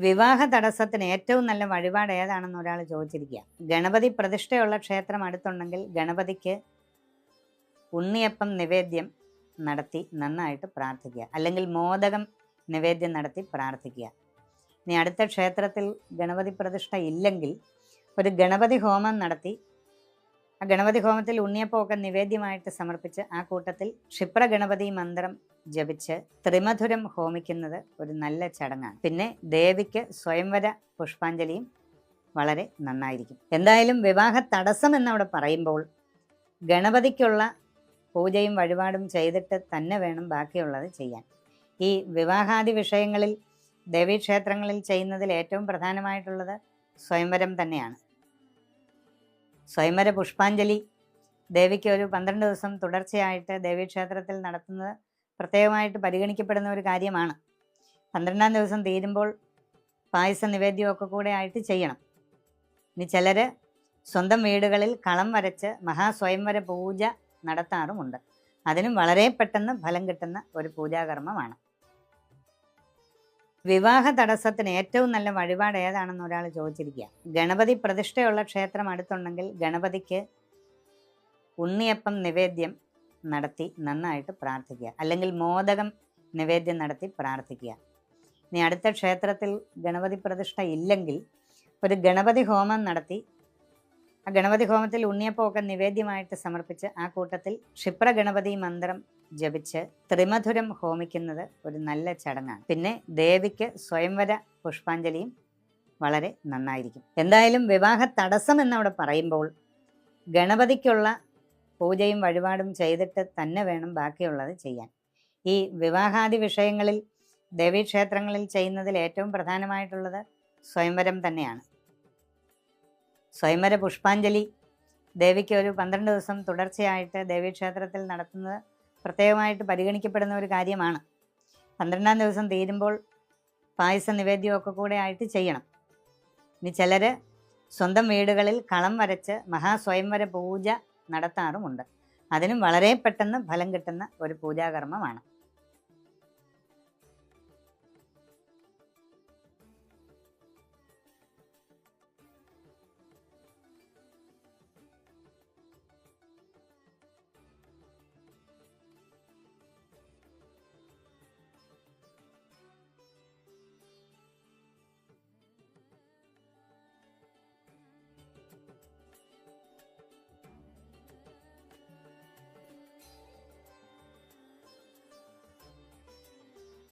വിവാഹ തടസ്സത്തിന് ഏറ്റവും നല്ല വഴിപാട് ഏതാണെന്ന് ഒരാൾ ചോദിച്ചിരിക്കുക. ഗണപതി പ്രതിഷ്ഠയുള്ള ക്ഷേത്രം അടുത്തുണ്ടെങ്കിൽ ഗണപതിക്ക് ഉണ്ണിയപ്പം നിവേദ്യം നടത്തി നന്നായിട്ട് പ്രാർത്ഥിക്കുക, അല്ലെങ്കിൽ മോദകം നിവേദ്യം നടത്തി പ്രാർത്ഥിക്കുക. ഇനി അടുത്ത ക്ഷേത്രത്തിൽ ഗണപതി പ്രതിഷ്ഠ ഇല്ലെങ്കിൽ ഒരു ഗണപതി ഹോമം നടത്തി ആ ഗണപതി ഹോമത്തിൽ ഉണ്ണിയപ്പമൊക്കെ നിവേദ്യമായിട്ട് സമർപ്പിച്ച് ആ കൂട്ടത്തിൽ ക്ഷിപ്ര ഗണപതി മന്ത്രം ജപിച്ച് ത്രിമധുരം ഹോമിക്കുന്നത് ഒരു നല്ല ചടങ്ങാണ്. പിന്നെ ദേവിക്ക് സ്വയംവര പുഷ്പാഞ്ജലിയും വളരെ നന്നായിരിക്കും. എന്തായാലും വിവാഹ തടസ്സം എന്നവിടെ പറയുമ്പോൾ ഗണപതിക്കുള്ള പൂജയും വഴിപാടും ചെയ്തിട്ട് തന്നെ വേണം ബാക്കിയുള്ളത് ചെയ്യാൻ. ഈ വിവാഹാദി വിഷയങ്ങളിൽ ദേവീക്ഷേത്രങ്ങളിൽ ചെയ്യുന്നതിൽ ഏറ്റവും പ്രധാനമായിട്ടുള്ളത് സ്വയംവരം തന്നെയാണ്. സ്വയംവര പുഷ്പാഞ്ജലി ദേവിക്ക് ഒരു 12 ദിവസം തുടർച്ചയായിട്ട് ദേവീക്ഷേത്രത്തിൽ നടത്തുന്നത് പ്രത്യേകമായിട്ട് പരിഗണിക്കപ്പെടുന്ന ഒരു കാര്യമാണ്. 12ാം ദിവസം തീരുമ്പോൾ പായസ നിവേദ്യമൊക്കെ കൂടെ ആയിട്ട് ചെയ്യണം. ഇനി ചിലർ സ്വന്തം വീടുകളിൽ കളം വരച്ച് മഹാസ്വയംവര പൂജ നടത്താറുമുണ്ട്. അതിനും വളരെ പെട്ടെന്ന് ഫലം കിട്ടുന്ന ഒരു പൂജാകർമ്മമാണ്. വിവാഹ തടസ്സത്തിന് ഏറ്റവും നല്ല വഴിപാട് ഏതാണെന്ന് ഒരാൾ ചോദിച്ചിരിക്കുക. ഗണപതി പ്രതിഷ്ഠയുള്ള ക്ഷേത്രം അടുത്തുണ്ടെങ്കിൽ ഗണപതിക്ക് ഉണ്ണിയപ്പം നിവേദ്യം നടത്തി നന്നായിട്ട് പ്രാർത്ഥിക്കുക, അല്ലെങ്കിൽ മോദകം നിവേദ്യം നടത്തി പ്രാർത്ഥിക്കുക. ഇനി അടുത്ത ക്ഷേത്രത്തിൽ ഗണപതി പ്രതിഷ്ഠ ഇല്ലെങ്കിൽ ഒരു ഗണപതി ഹോമം നടത്തി ആ ഗണപതി ഹോമത്തിൽ ഉണ്ണിയപ്പമൊക്കെ നിവേദ്യമായിട്ട് സമർപ്പിച്ച് ആ കൂട്ടത്തിൽ ക്ഷിപ്ര ഗണപതി മന്ത്രം ജപിച്ച് ത്രിമധുരം ഹോമിക്കുന്നത് ഒരു നല്ല ചടങ്ങാണ്. പിന്നെ ദേവിക്ക് സ്വയംവര പുഷ്പാഞ്ജലിയും വളരെ നന്നായിരിക്കും. എന്തായാലും വിവാഹ തടസ്സം എന്നവിടെ പറയുമ്പോൾ ഗണപതിക്കുള്ള പൂജയും വഴിപാടും ചെയ്തിട്ട് തന്നെ വേണം ബാക്കിയുള്ളത് ചെയ്യാൻ. ഈ വിവാഹാദി വിഷയങ്ങളിൽ ദേവീക്ഷേത്രങ്ങളിൽ ചെയ്യുന്നതിൽ ഏറ്റവും പ്രധാനമായിട്ടുള്ളത് സ്വയംവരം തന്നെയാണ്. സ്വയംവര പുഷ്പാഞ്ജലി ദേവിക്ക് ഒരു 12 ദിവസം തുടർച്ചയായിട്ട് ദേവീക്ഷേത്രത്തിൽ നടത്തുന്നത് പ്രത്യേകമായിട്ട് പരിഗണിക്കപ്പെടുന്ന ഒരു കാര്യമാണ്. 12ാം ദിവസം തീരുമ്പോൾ പായസ നിവേദ്യമൊക്കെ കൂടെ ആയിട്ട് ചെയ്യണം. ഇനി ചിലർ സ്വന്തം വീടുകളിൽ കളം വരച്ച് മഹാസ്വയംവര പൂജ നടത്താറുമുണ്ട്. അതിനും വളരെ പെട്ടെന്ന് ഫലം കിട്ടുന്ന ഒരു പൂജാകർമ്മമാണ്.